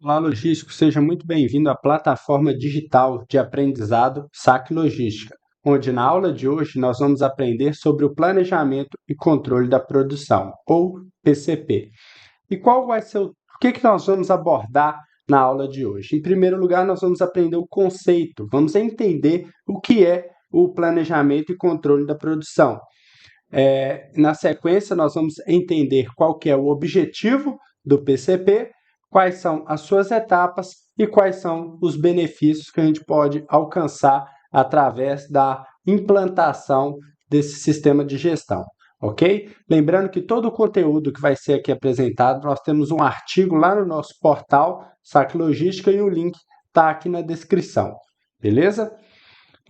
Olá, logístico, seja muito bem-vindo à plataforma digital de aprendizado Saque Logística, onde na aula de hoje nós vamos aprender sobre o planejamento e controle da produção, ou PCP. E qual vai ser o que nós vamos abordar na aula de hoje? Em primeiro lugar, nós vamos aprender o conceito, vamos entender o que é o planejamento e controle da produção. Na sequência, nós vamos entender qual que é o objetivo do PCP, quais são as suas etapas e quais são os benefícios que a gente pode alcançar através da implantação desse sistema de gestão, ok? Lembrando que todo o conteúdo que vai ser aqui apresentado, nós temos um artigo lá no nosso portal Saque Logística e o link está aqui na descrição, beleza?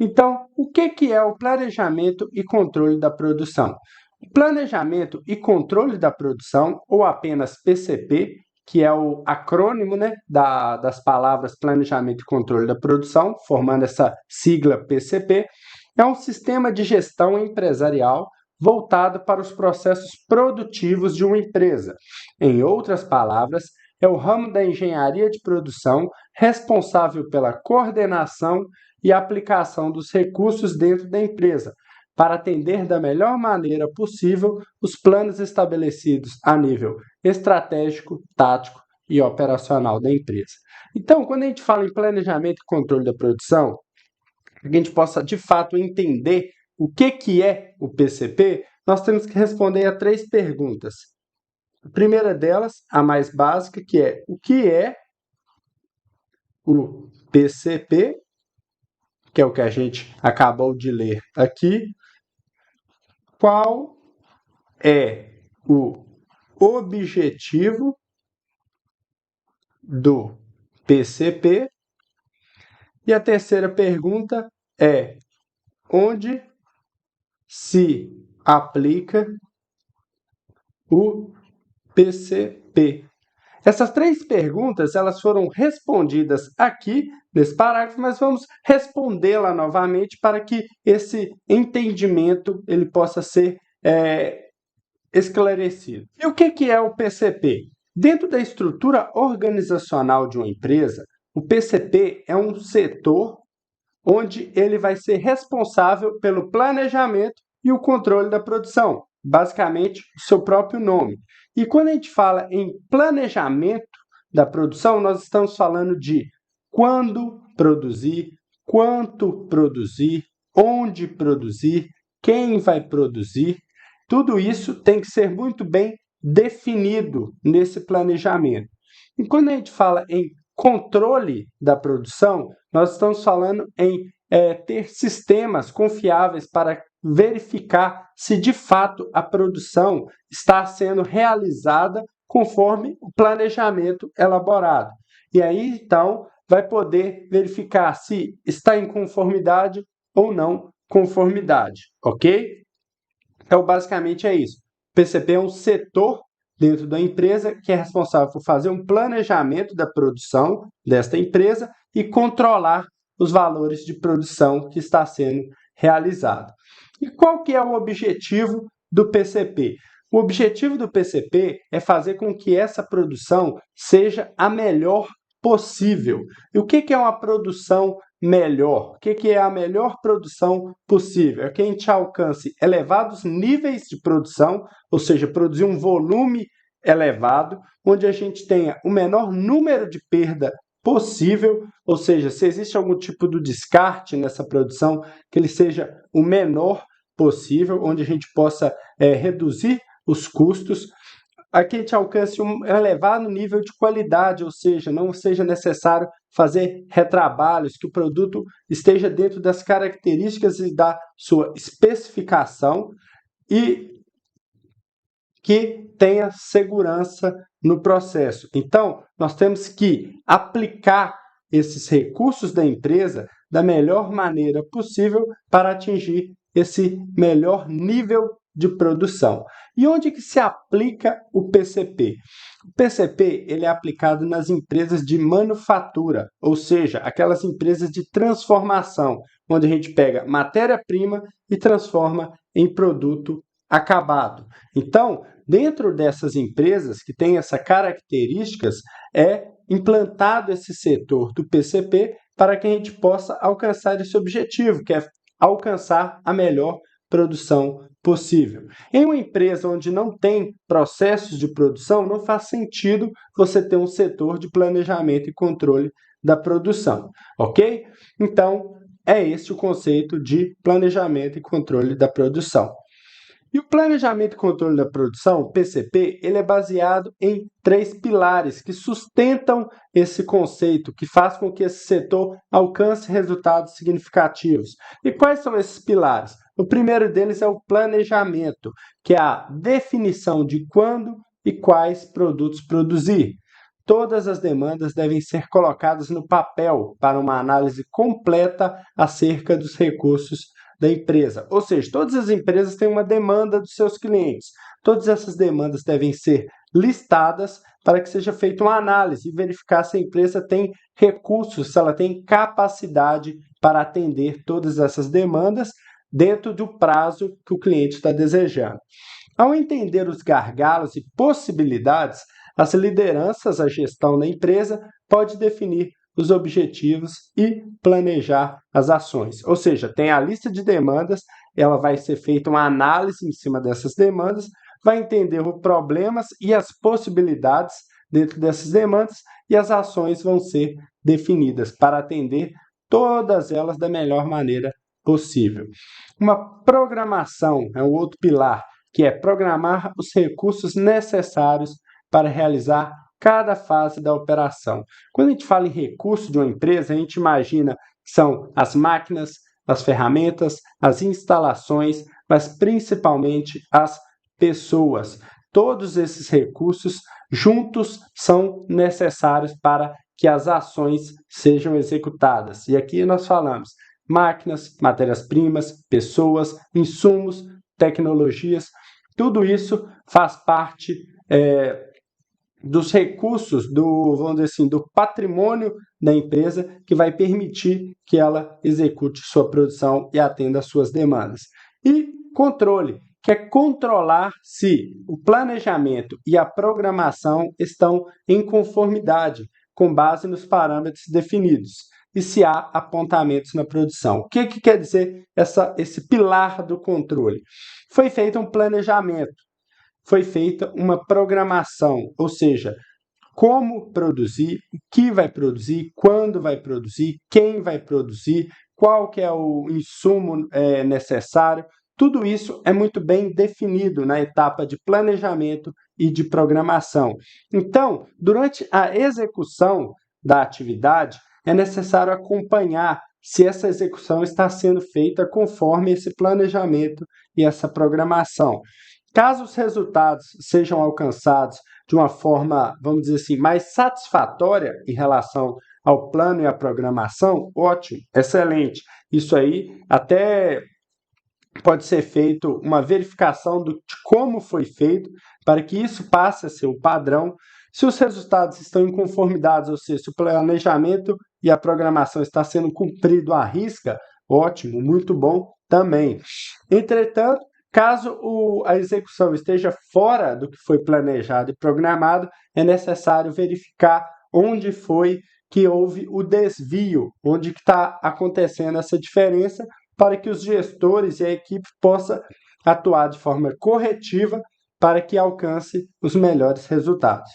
Então, o que é o planejamento e controle da produção? O planejamento e controle da produção, ou apenas PCP, que é o acrônimo, das palavras planejamento e controle da produção, formando essa sigla PCP, é um sistema de gestão empresarial voltado para os processos produtivos de uma empresa. Em outras palavras, é o ramo da engenharia de produção responsável pela coordenação e aplicação dos recursos dentro da empresa, para atender da melhor maneira possível os planos estabelecidos a nível estratégico, tático e operacional da empresa. Então, quando a gente fala em planejamento e controle da produção, para que a gente possa de fato entender o que é o PCP, nós temos que responder a 3 perguntas. A primeira delas, a mais básica, que é o que é o PCP, que é o que a gente acabou de ler aqui. Qual é o objetivo do PCP? E a terceira pergunta é: onde se aplica o PCP? Essas 3 perguntas elas foram respondidas aqui nesse parágrafo, mas vamos respondê-la novamente para que esse entendimento ele possa ser esclarecido. E o que é o PCP? Dentro da estrutura organizacional de uma empresa, o PCP é um setor onde ele vai ser responsável pelo planejamento e o controle da produção, basicamente o seu próprio nome. E quando a gente fala em planejamento da produção, nós estamos falando de quando produzir, quanto produzir, onde produzir, quem vai produzir. Tudo isso tem que ser muito bem definido nesse planejamento. E quando a gente fala em controle da produção, nós estamos falando em ter sistemas confiáveis para verificar se de fato a produção está sendo realizada conforme o planejamento elaborado. E aí, então, vai poder verificar se está em conformidade ou não conformidade, ok? Então, basicamente é isso. O PCP é um setor dentro da empresa que é responsável por fazer um planejamento da produção desta empresa e controlar os valores de produção que está sendo realizado. E qual que é o objetivo do PCP? O objetivo do PCP é fazer com que essa produção seja a melhor possível. E o que é uma produção melhor? O que é a melhor produção possível? É que a gente alcance elevados níveis de produção, ou seja, produzir um volume elevado, onde a gente tenha o menor número de perda possível, ou seja, se existe algum tipo de descarte nessa produção, que ele seja o menor possível, onde a gente possa reduzir os custos, a que a gente alcance um elevado nível de qualidade, ou seja, não seja necessário fazer retrabalhos, que o produto esteja dentro das características e da sua especificação e que tenha segurança no processo. Então, nós temos que aplicar esses recursos da empresa da melhor maneira possível para atingir esse melhor nível de produção. E onde que se aplica o PCP? O PCP ele é aplicado nas empresas de manufatura, ou seja, aquelas empresas de transformação, onde a gente pega matéria-prima e transforma em produto acabado. Então, dentro dessas empresas que têm essas características, é implantado esse setor do PCP para que a gente possa alcançar esse objetivo, que é alcançar a melhor produção possível. Em uma empresa onde não tem processos de produção, não faz sentido você ter um setor de planejamento e controle da produção, ok? Então, é esse o conceito de planejamento e controle da produção. E o planejamento e controle da produção, o PCP, ele é baseado em 3 pilares que sustentam esse conceito, que faz com que esse setor alcance resultados significativos. E quais são esses pilares? O primeiro deles é o planejamento, que é a definição de quando e quais produtos produzir. Todas as demandas devem ser colocadas no papel para uma análise completa acerca dos recursos da empresa. Ou seja, todas as empresas têm uma demanda dos seus clientes. Todas essas demandas devem ser listadas para que seja feita uma análise e verificar se a empresa tem recursos, se ela tem capacidade para atender todas essas demandas dentro do prazo que o cliente está desejando. Ao entender os gargalos e possibilidades, as lideranças, a gestão da empresa pode definir os objetivos e planejar as ações. Ou seja, tem a lista de demandas, ela vai ser feita uma análise em cima dessas demandas, vai entender os problemas e as possibilidades dentro dessas demandas e as ações vão ser definidas para atender todas elas da melhor maneira possível. Uma programação é o outro pilar, que é programar os recursos necessários para realizar cada fase da operação. Quando a gente fala em recurso de uma empresa, a gente imagina que são as máquinas, as ferramentas, as instalações, mas principalmente as pessoas. Todos esses recursos juntos são necessários para que as ações sejam executadas. E aqui nós falamos máquinas, matérias-primas, pessoas, insumos, tecnologias, tudo isso faz parte dos recursos, vamos dizer assim, do patrimônio da empresa que vai permitir que ela execute sua produção e atenda às suas demandas. E controle, que é controlar se o planejamento e a programação estão em conformidade com base nos parâmetros definidos e se há apontamentos na produção. O que quer dizer esse pilar do controle? Foi feito um planejamento, foi feita uma programação, ou seja, como produzir, o que vai produzir, quando vai produzir, quem vai produzir, qual que é o insumo necessário. Tudo isso é muito bem definido na etapa de planejamento e de programação. Então, durante a execução da atividade, é necessário acompanhar se essa execução está sendo feita conforme esse planejamento e essa programação. Caso os resultados sejam alcançados de uma forma, vamos dizer assim, mais satisfatória em relação ao plano e à programação, ótimo, excelente. Isso aí até pode ser feito uma verificação de como foi feito para que isso passe a ser o padrão. Se os resultados estão em conformidade, ou seja, se o planejamento e a programação está sendo cumprido à risca, ótimo, muito bom também. Entretanto, caso a execução esteja fora do que foi planejado e programado, é necessário verificar onde foi que houve o desvio, onde está acontecendo essa diferença, para que os gestores e a equipe possam atuar de forma corretiva para que alcance os melhores resultados.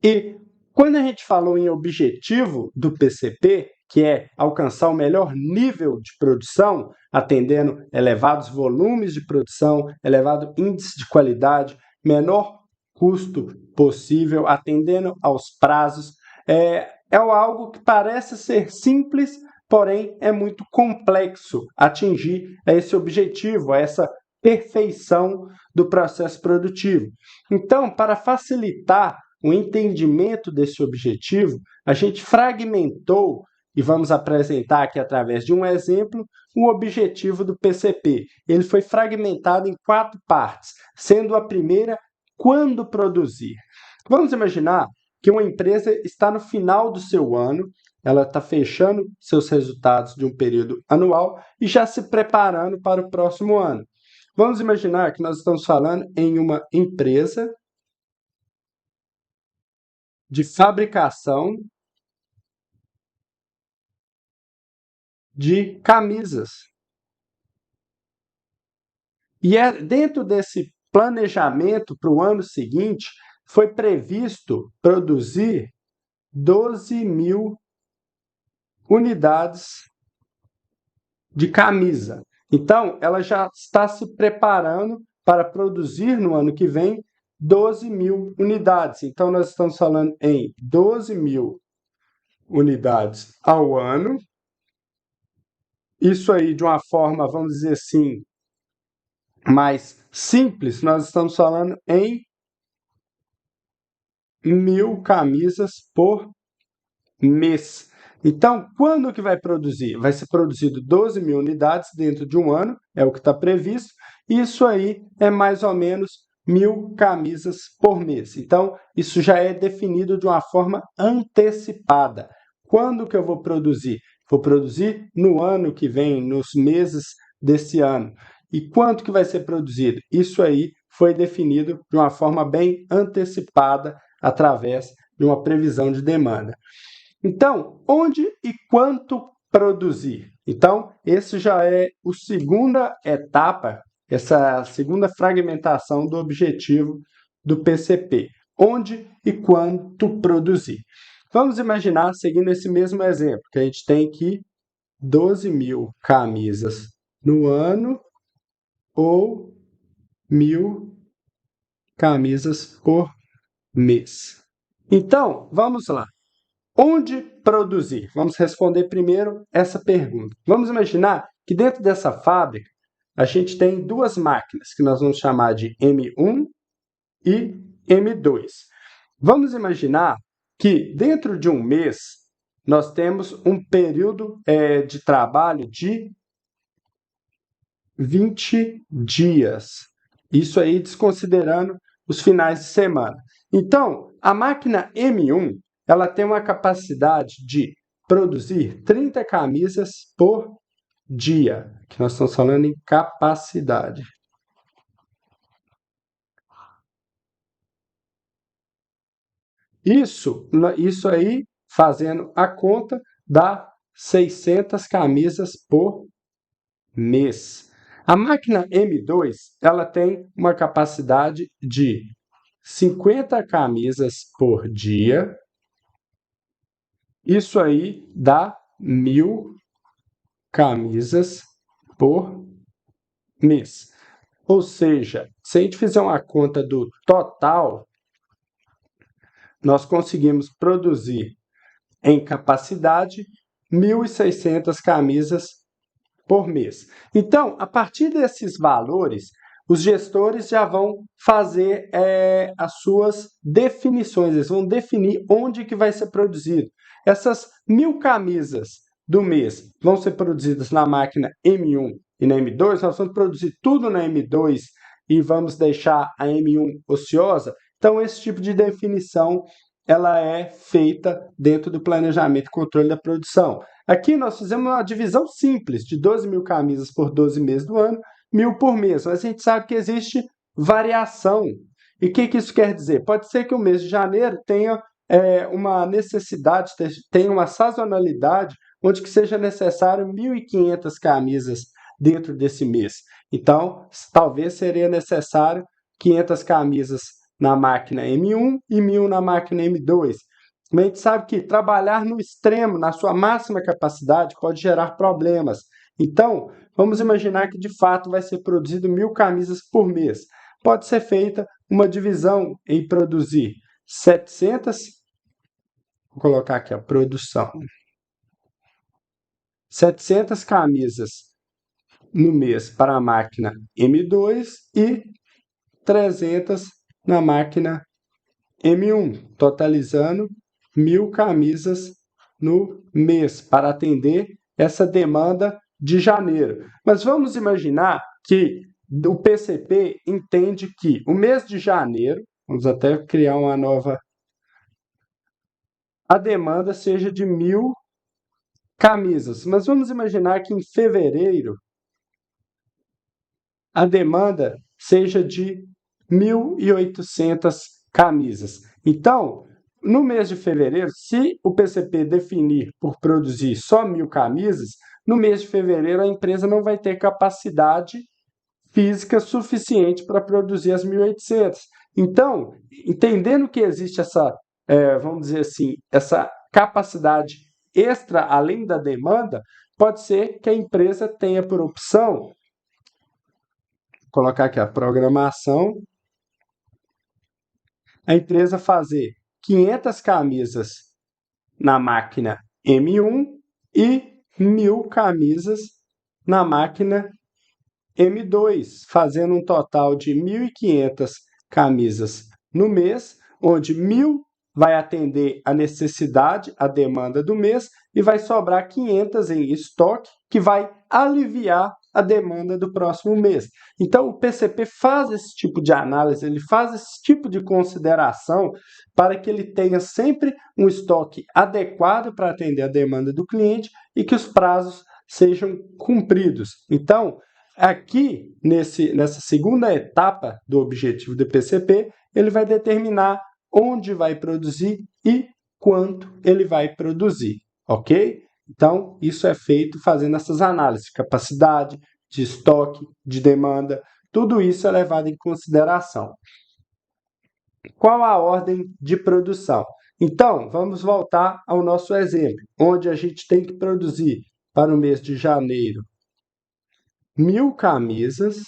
E quando a gente falou em objetivo do PCP, que é alcançar o melhor nível de produção, atendendo elevados volumes de produção, elevado índice de qualidade, menor custo possível, atendendo aos prazos, é algo que parece ser simples, porém é muito complexo atingir esse objetivo, essa perfeição do processo produtivo. Então, para facilitar o entendimento desse objetivo, a gente fragmentou, e vamos apresentar aqui através de um exemplo, o objetivo do PCP. Ele foi fragmentado em 4 partes, sendo a primeira, quando produzir. Vamos imaginar que uma empresa está no final do seu ano, ela está fechando seus resultados de um período anual e já se preparando para o próximo ano. Vamos imaginar que nós estamos falando em uma empresa de fabricação de camisas. E dentro desse planejamento para o ano seguinte, foi previsto produzir 12.000 unidades de camisa. Então, ela já está se preparando para produzir no ano que vem 12.000 unidades. Então, nós estamos falando em 12.000 unidades ao ano. Isso aí, de uma forma, vamos dizer assim, mais simples, nós estamos falando em 1.000 camisas por mês. Então, quando que vai produzir? Vai ser produzido 12.000 unidades dentro de um ano, é o que está previsto. Isso aí é mais ou menos 1.000 camisas por mês. Então, isso já é definido de uma forma antecipada. Quando que eu vou produzir? Vou produzir no ano que vem, nos meses desse ano. E quanto que vai ser produzido? Isso aí foi definido de uma forma bem antecipada através de uma previsão de demanda. Então, onde e quanto produzir? Então, esse já é a segunda etapa, essa segunda fragmentação do objetivo do PCP. Onde e quanto produzir? Vamos imaginar, seguindo esse mesmo exemplo, que a gente tem aqui 12.000 camisas no ano ou 1.000 camisas por mês. Então, vamos lá. Onde produzir? Vamos responder primeiro essa pergunta. Vamos imaginar que dentro dessa fábrica a gente tem duas máquinas que nós vamos chamar de M1 e M2. Vamos imaginar que dentro de um mês nós temos um período de trabalho de 20 dias. Isso aí desconsiderando os finais de semana. Então, a máquina M1 ela tem uma capacidade de produzir 30 camisas por dia, que nós estamos falando em capacidade. Isso aí, fazendo a conta, dá 600 camisas por mês. A máquina M2 ela tem uma capacidade de 50 camisas por dia. Isso aí dá 1.000 camisas por mês. Ou seja, se a gente fizer uma conta do total, nós conseguimos produzir em capacidade 1.600 camisas por mês. Então, a partir desses valores, os gestores já vão fazer as suas definições, eles vão definir onde que vai ser produzido. Essas 1.000 camisas do mês vão ser produzidas na máquina M1 e na M2, nós vamos produzir tudo na M2 e vamos deixar a M1 ociosa. Então, esse tipo de definição ela é feita dentro do planejamento e controle da produção. Aqui nós fizemos uma divisão simples de 12.000 camisas por 12 meses do ano, 1.000 por mês, mas a gente sabe que existe variação. E o que isso quer dizer? Pode ser que o mês de janeiro tenha uma necessidade, tenha uma sazonalidade, onde que seja necessário 1.500 camisas dentro desse mês. Então, talvez seria necessário 500 camisas na máquina M1 e 1.000 na máquina M2. Mas a gente sabe que trabalhar no extremo, na sua máxima capacidade, pode gerar problemas. Então, vamos imaginar que de fato vai ser produzido 1.000 camisas por mês. Pode ser feita uma divisão em produzir 700, vou colocar aqui a produção, 700 camisas no mês para a máquina M2 e 300 na máquina M1, totalizando 1.000 camisas no mês para atender essa demanda de janeiro. Mas vamos imaginar que o PCP entende que o mês de janeiro, vamos até criar uma nova, a demanda seja de 1.000 camisas. Mas vamos imaginar que em fevereiro a demanda seja de 1.800 camisas. Então, no mês de fevereiro, se o PCP definir por produzir só 1.000 camisas, no mês de fevereiro a empresa não vai ter capacidade física suficiente para produzir as 1.800. Então, entendendo que existe essa, vamos dizer assim, essa capacidade extra além da demanda, pode ser que a empresa tenha por opção, vou colocar aqui a programação, a empresa fazer 500 camisas na máquina M1 e 1.000 camisas na máquina M2, fazendo um total de 1.500 camisas no mês, onde 1.000 vai atender a necessidade, a demanda do mês, e vai sobrar 500 em estoque, que vai aliviar a demanda do próximo mês. Então, o PCP faz esse tipo de análise, ele faz esse tipo de consideração para que ele tenha sempre um estoque adequado para atender a demanda do cliente e que os prazos sejam cumpridos. Então, aqui, nessa segunda etapa do objetivo do PCP, ele vai determinar onde vai produzir e quanto ele vai produzir, ok? Então, isso é feito fazendo essas análises de capacidade, de estoque, de demanda, tudo isso é levado em consideração. Qual a ordem de produção? Então, vamos voltar ao nosso exemplo, onde a gente tem que produzir para o mês de janeiro 1.000 camisas.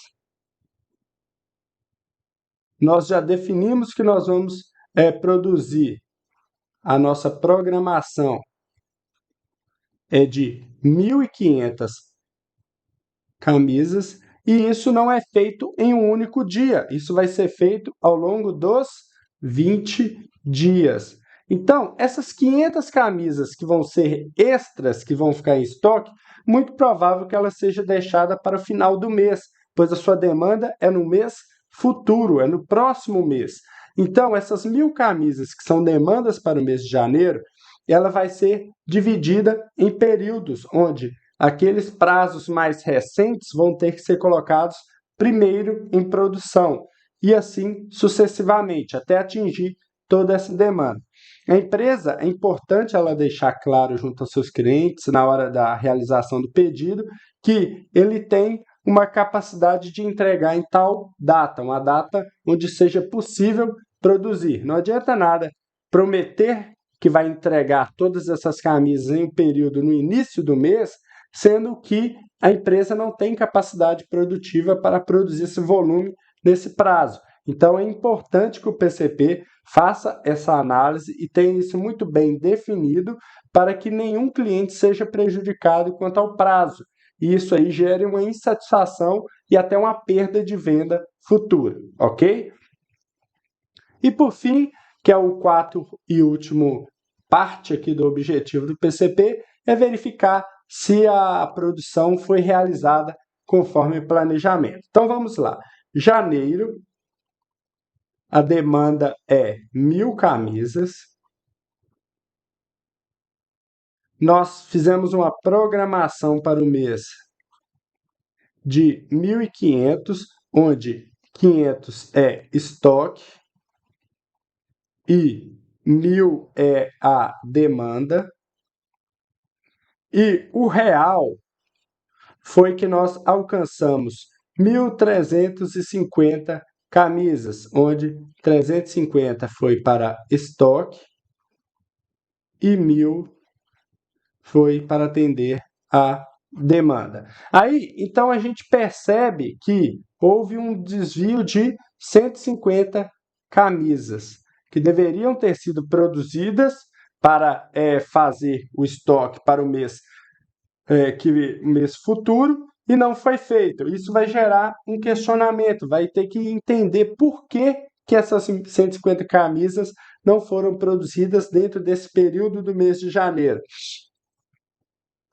Nós já definimos que nós vamos produzir, a nossa programação é de 1.500 camisas, e isso não é feito em um único dia, isso vai ser feito ao longo dos 20 dias. Então, essas 500 camisas que vão ser extras, que vão ficar em estoque, muito provável que ela seja deixada para o final do mês, pois a sua demanda é no mês futuro, é no próximo mês. Então, essas 1.000 camisas que são demandas para o mês de janeiro, ela vai ser dividida em períodos, onde aqueles prazos mais recentes vão ter que ser colocados primeiro em produção, e assim sucessivamente, até atingir toda essa demanda. A empresa, é importante ela deixar claro junto aos seus clientes, na hora da realização do pedido, que ele tem uma capacidade de entregar em tal data, uma data onde seja possível produzir. Não adianta nada prometer que vai entregar todas essas camisas em um período no início do mês, sendo que a empresa não tem capacidade produtiva para produzir esse volume nesse prazo. Então, é importante que o PCP faça essa análise e tenha isso muito bem definido para que nenhum cliente seja prejudicado quanto ao prazo. E isso aí gere uma insatisfação e até uma perda de venda futura, ok? E por fim, que é o quarto e último parte aqui do objetivo do PCP, é verificar se a produção foi realizada conforme planejamento. Então vamos lá. Janeiro, a demanda é 1.000 camisas. Nós fizemos uma programação para o mês de 1.500, onde 500 é estoque e 1.000 é a demanda. E o real foi que nós alcançamos 1.350 camisas, onde 350 foi para estoque e 1.000 foi para atender a demanda. Aí, então, a gente percebe que houve um desvio de 150 camisas que deveriam ter sido produzidas para fazer o estoque para o mês mês futuro, e não foi feito. Isso vai gerar um questionamento, vai ter que entender por que essas 150 camisas não foram produzidas dentro desse período do mês de janeiro.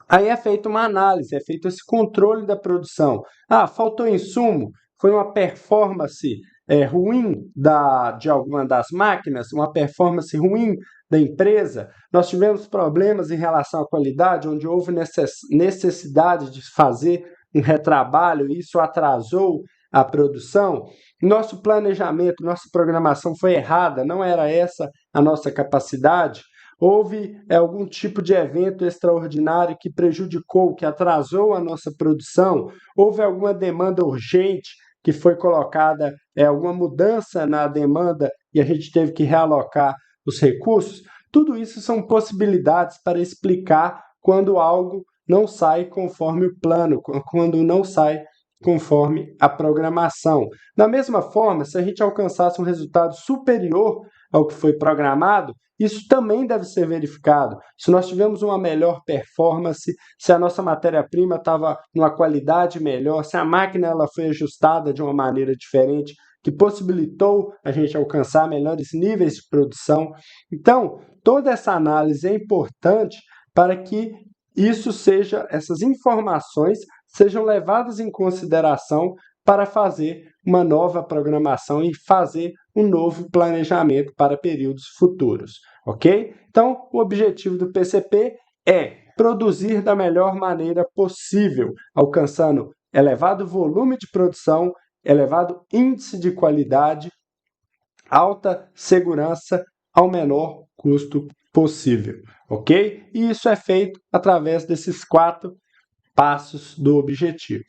Aí é feita uma análise, é feito esse controle da produção. Ah, faltou insumo, foi uma performance ruim de alguma das máquinas, uma performance ruim da empresa. Nós tivemos problemas em relação à qualidade, onde houve necessidade de fazer um retrabalho, e isso atrasou a produção. Nosso planejamento, nossa programação foi errada, não era essa a nossa capacidade? Houve algum tipo de evento extraordinário que prejudicou, que atrasou a nossa produção? Houve alguma demanda urgente que foi colocada, alguma mudança na demanda e a gente teve que realocar os recursos? Tudo isso são possibilidades para explicar quando algo não sai conforme o plano, quando não sai conforme a programação. Da mesma forma, se a gente alcançasse um resultado superior ao que foi programado, isso também deve ser verificado. Se nós tivemos uma melhor performance, se a nossa matéria-prima estava numa qualidade melhor, se a máquina ela foi ajustada de uma maneira diferente, que possibilitou a gente alcançar melhores níveis de produção. Então, toda essa análise é importante para que essas informações sejam levadas em consideração para fazer uma nova programação e fazer um novo planejamento para períodos futuros, ok? Então, o objetivo do PCP é produzir da melhor maneira possível, alcançando elevado volume de produção, elevado índice de qualidade, alta segurança ao menor custo possível, ok? E isso é feito através desses 4 passos do objetivo.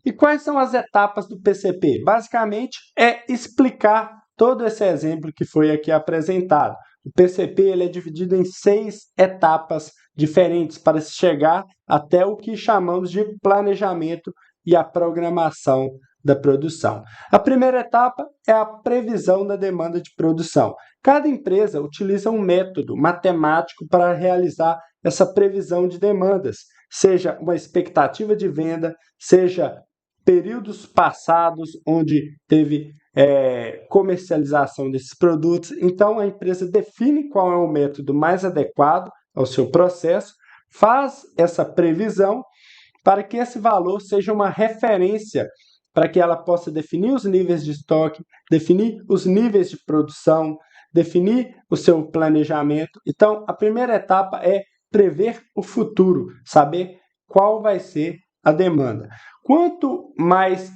E quais são as etapas do PCP? Basicamente, é explicar todo esse exemplo que foi aqui apresentado. O PCP ele é dividido em 6 etapas diferentes para se chegar até o que chamamos de planejamento e a programação da produção. A primeira etapa é a previsão da demanda de produção. Cada empresa utiliza um método matemático para realizar essa previsão de demandas, seja uma expectativa de venda, seja períodos passados onde teve comercialização desses produtos. Então, a empresa define qual é o método mais adequado ao seu processo, faz essa previsão para que esse valor seja uma referência para que ela possa definir os níveis de estoque, definir os níveis de produção, definir o seu planejamento. Então, a primeira etapa é prever o futuro, saber qual vai ser a demanda. Quanto mais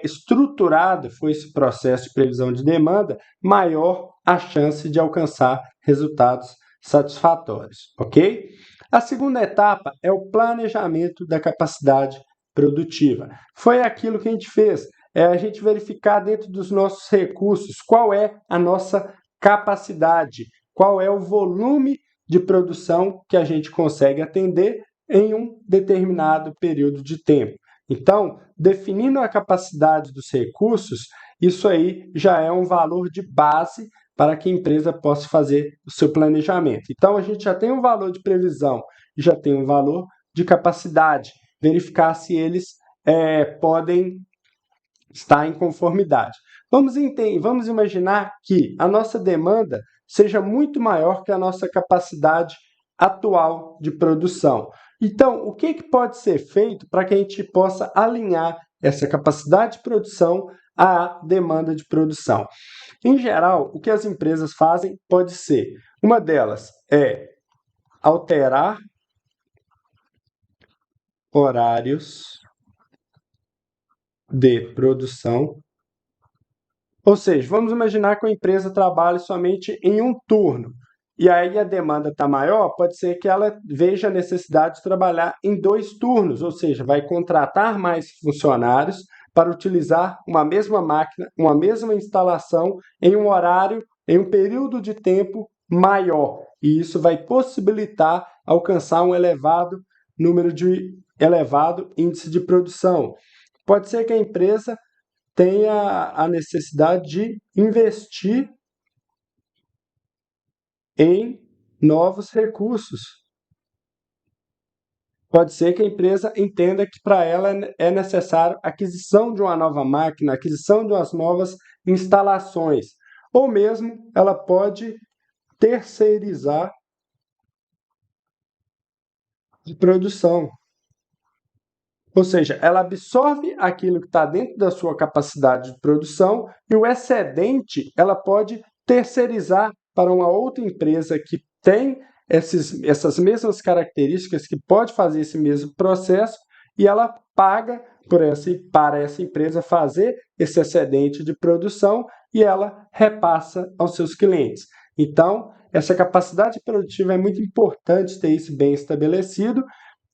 estruturado for esse processo de previsão de demanda, maior a chance de alcançar resultados satisfatórios, ok? A segunda etapa é o planejamento da capacidade produtiva. Foi aquilo que a gente fez, a gente verificar dentro dos nossos recursos qual é a nossa capacidade, qual é o volume de produção que a gente consegue atender em um determinado período de tempo. Então, definindo a capacidade dos recursos, isso aí já é um valor de base para que a empresa possa fazer o seu planejamento. Então, a gente já tem um valor de previsão e já tem um valor de capacidade, verificar se eles podem estar em conformidade. Vamos imaginar que a nossa demanda seja muito maior que a nossa capacidade atual de produção. Então, o que pode ser feito para que a gente possa alinhar essa capacidade de produção à demanda de produção? Em geral, o que as empresas fazem pode ser, uma delas é alterar horários de produção. Ou seja, vamos imaginar que a empresa trabalhe somente em um turno. E aí a demanda está maior, pode ser que ela veja a necessidade de trabalhar em 2 turnos, ou seja, vai contratar mais funcionários para utilizar uma mesma máquina, uma mesma instalação em um horário, em um período de tempo maior. E isso vai possibilitar alcançar um elevado índice de produção. Pode ser que a empresa tenha a necessidade de investir em novos recursos. Pode ser que a empresa entenda que para ela é necessário a aquisição de uma nova máquina, a aquisição de umas novas instalações, ou mesmo ela pode terceirizar a produção. Ou seja, ela absorve aquilo que está dentro da sua capacidade de produção e o excedente ela pode terceirizar para uma outra empresa que tem essas mesmas características, que pode fazer esse mesmo processo e ela paga para essa empresa fazer esse excedente de produção e ela repassa aos seus clientes. Então, essa capacidade produtiva é muito importante ter isso bem estabelecido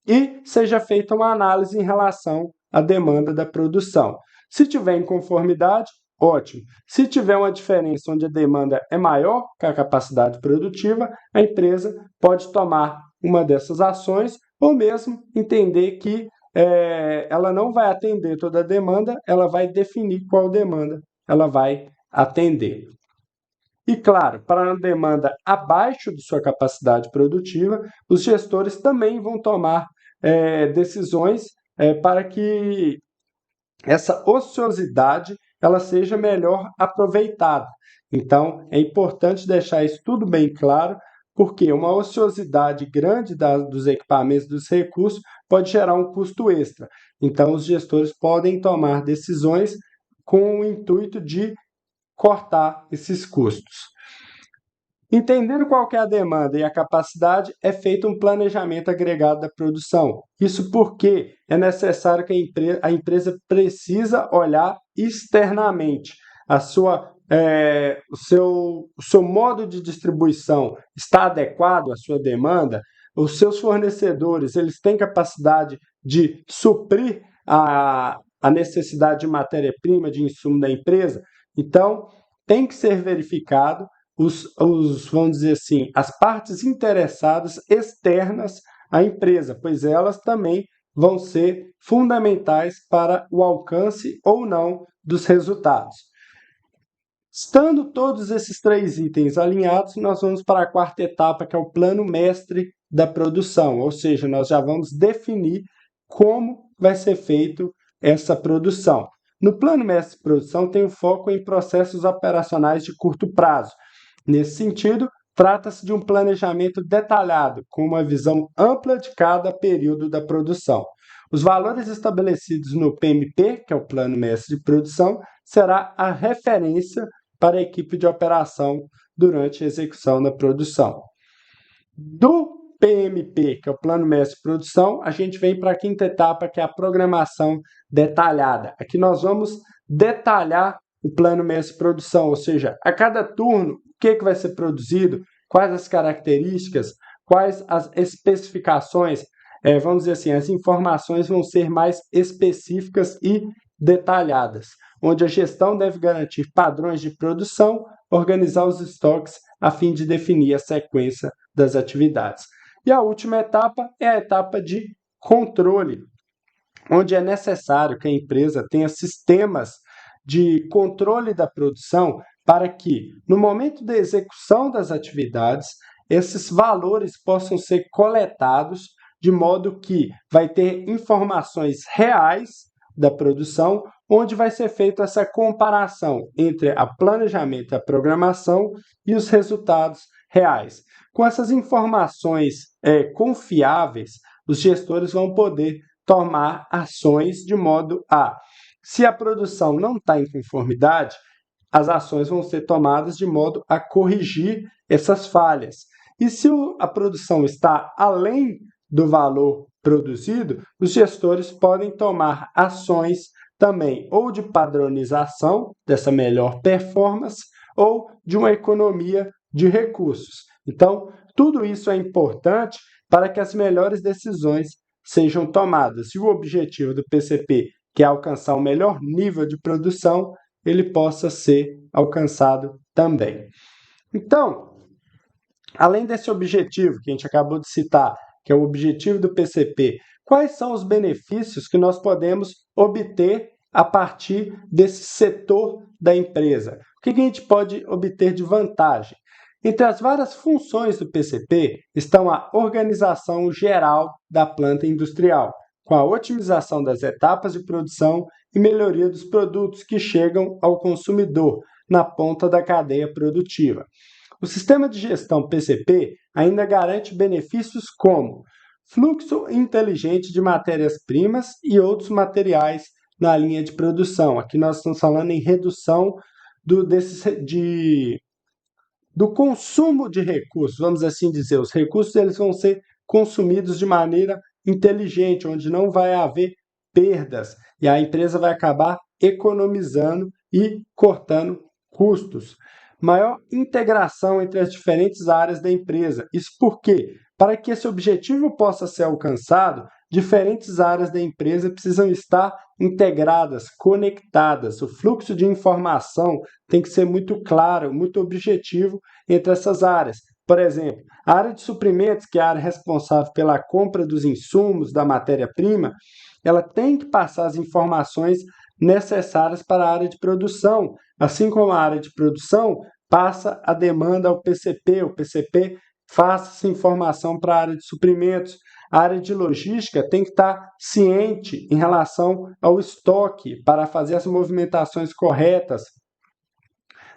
e seja feita uma análise em relação à demanda da produção. Se tiver inconformidade, ótimo. Se tiver uma diferença onde a demanda é maior que a capacidade produtiva, a empresa pode tomar uma dessas ações ou mesmo entender que ela não vai atender toda a demanda, ela vai definir qual demanda ela vai atender. E, claro, para uma demanda abaixo de sua capacidade produtiva, os gestores também vão tomar decisões para que essa ociosidade ela seja melhor aproveitada. Então, é importante deixar isso tudo bem claro, porque uma ociosidade grande dos equipamentos, dos recursos, pode gerar um custo extra. Então, os gestores podem tomar decisões com o intuito de cortar esses custos. Entendendo qual que é a demanda e a capacidade, é feito um planejamento agregado da produção. Isso porque é necessário que a empresa precisa olhar externamente o seu modo de distribuição está adequado à sua demanda, os seus fornecedores eles têm capacidade de suprir a necessidade de matéria-prima, de insumo da empresa. Então, tem que ser verificado vamos dizer assim, as partes interessadas externas à empresa, pois elas também vão ser fundamentais para o alcance ou não dos resultados. Estando todos esses três itens alinhados, nós vamos para a quarta etapa, que é o plano mestre da produção, ou seja, nós já vamos definir como vai ser feito essa produção. No plano mestre de produção tem o foco em processos operacionais de curto prazo. Nesse sentido, trata-se de um planejamento detalhado, com uma visão ampla de cada período da produção. Os valores estabelecidos no PMP, que é o Plano Mestre de Produção, será a referência para a equipe de operação durante a execução da produção. Do PMP, que é o Plano Mestre de Produção, a gente vem para a quinta etapa, que é a programação detalhada. Aqui nós vamos detalhar o Plano Mestre de Produção, ou seja, a cada turno, o que vai ser produzido, quais as características, quais as especificações, vamos dizer assim, as informações vão ser mais específicas e detalhadas, onde a gestão deve garantir padrões de produção, organizar os estoques a fim de definir a sequência das atividades. E a última etapa é a etapa de controle, onde é necessário que a empresa tenha sistemas de controle da produção para que, no momento da execução das atividades, esses valores possam ser coletados de modo que vai ter informações reais da produção, onde vai ser feita essa comparação entre a planejamento e a programação e os resultados reais. Com essas informações confiáveis, os gestores vão poder tomar ações de modo a, se a produção não está em conformidade, as ações vão ser tomadas de modo a corrigir essas falhas. E se a produção está além do valor produzido, os gestores podem tomar ações também ou de padronização dessa melhor performance ou de uma economia de recursos. Então, tudo isso é importante para que as melhores decisões sejam tomadas. E o objetivo do PCP, que é alcançar o melhor nível de produção, ele possa ser alcançado também. Então, além desse objetivo que a gente acabou de citar, que é o objetivo do PCP, quais são os benefícios que nós podemos obter a partir desse setor da empresa? O que a gente pode obter de vantagem? Entre as várias funções do PCP estão a organização geral da planta industrial, com a otimização das etapas de produção e melhoria dos produtos que chegam ao consumidor na ponta da cadeia produtiva. O sistema de gestão PCP ainda garante benefícios como fluxo inteligente de matérias-primas e outros materiais na linha de produção. Aqui nós estamos falando em redução do consumo de recursos, vamos assim dizer. Os recursos eles vão ser consumidos de maneira inteligente, onde não vai haver perdas e a empresa vai acabar economizando e cortando custos. maior integração entre as diferentes áreas da empresa. Isso porque, para que esse objetivo possa ser alcançado, diferentes áreas da empresa precisam estar integradas, conectadas. O fluxo de informação tem que ser muito claro, muito objetivo entre essas áreas. Por exemplo, a área de suprimentos, que é a área responsável pela compra dos insumos, da matéria-prima, ela tem que passar as informações necessárias para a área de produção. Assim como a área de produção passa a demanda ao PCP, o PCP passa essa informação para a área de suprimentos. A área de logística tem que estar ciente em relação ao estoque para fazer as movimentações corretas,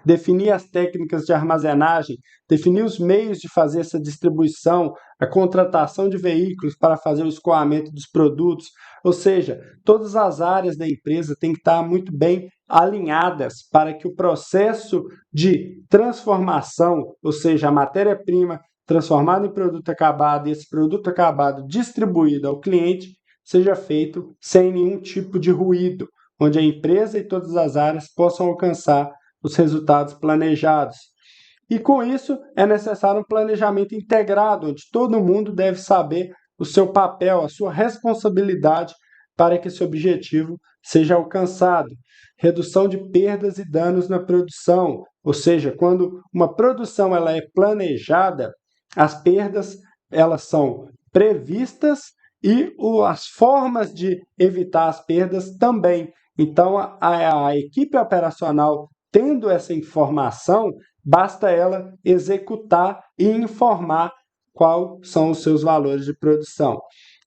definir as técnicas de armazenagem, definir os meios de fazer essa distribuição, a contratação de veículos para fazer o escoamento dos produtos, ou seja, todas as áreas da empresa têm que estar muito bem alinhadas para que o processo de transformação, ou seja, a matéria-prima transformada em produto acabado e esse produto acabado distribuído ao cliente, seja feito sem nenhum tipo de ruído, onde a empresa e todas as áreas possam alcançar os resultados planejados. E com isso é necessário um planejamento integrado, onde todo mundo deve saber o seu papel, a sua responsabilidade para que esse objetivo seja alcançado. Redução de perdas e danos na produção, ou seja, quando uma produção ela é planejada, as perdas elas são previstas e as formas de evitar as perdas também. Então, a equipe operacional, tendo essa informação, basta ela executar e informar quais são os seus valores de produção.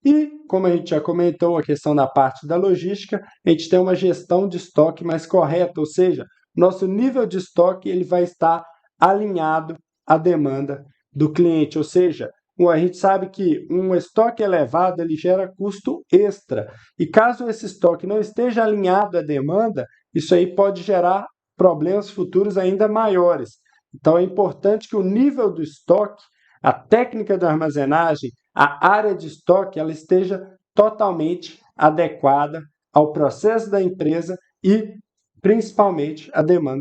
E, como a gente já comentou, a questão da parte da logística, a gente tem uma gestão de estoque mais correta, ou seja, nosso nível de estoque ele vai estar alinhado à demanda do cliente, ou seja, a gente sabe que um estoque elevado ele gera custo extra, e caso esse estoque não esteja alinhado à demanda, isso aí pode gerar problemas futuros ainda maiores. Então é importante que o nível do estoque, a técnica de armazenagem, a área de estoque, ela esteja totalmente adequada ao processo da empresa e principalmente à demanda